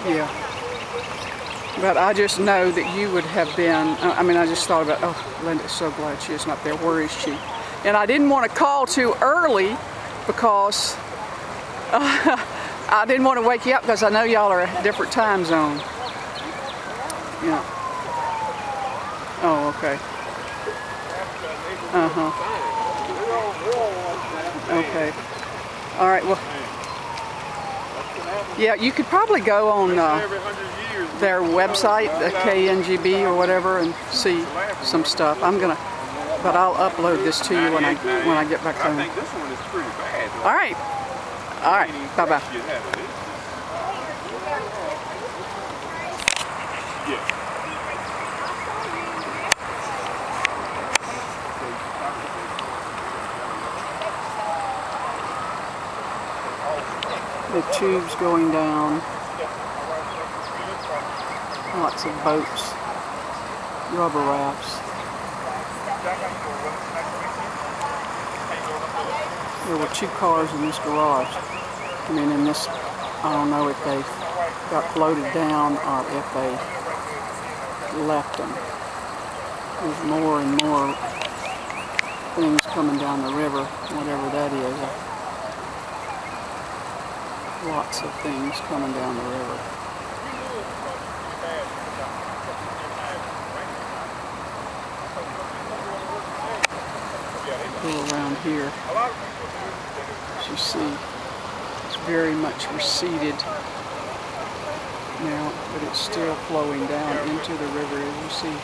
Yeah. But I just know that you would have been, I mean, I just thought about, oh, Linda's so glad she is not there. Where is she? And I didn't want to call too early because I didn't want to wake you up because I know y'all are a different time zone. Yeah. Oh, okay. Uh-huh. Okay. All right, well, yeah, you could probably go on their website, the KNGB or whatever, and see some stuff. But I'll upload this to you when I get back home. All right. All right. Bye-bye. The tubes going down. Lots of boats. Rubber rafts. There were 2 cars in this garage. I mean, in this, I don't know if they got floated down or if they left them. There's more and more things coming down the river, whatever that is. Lots of things coming down the river. Go around here. As you see, it's very much receded now, but it's still flowing down into the river, as you see.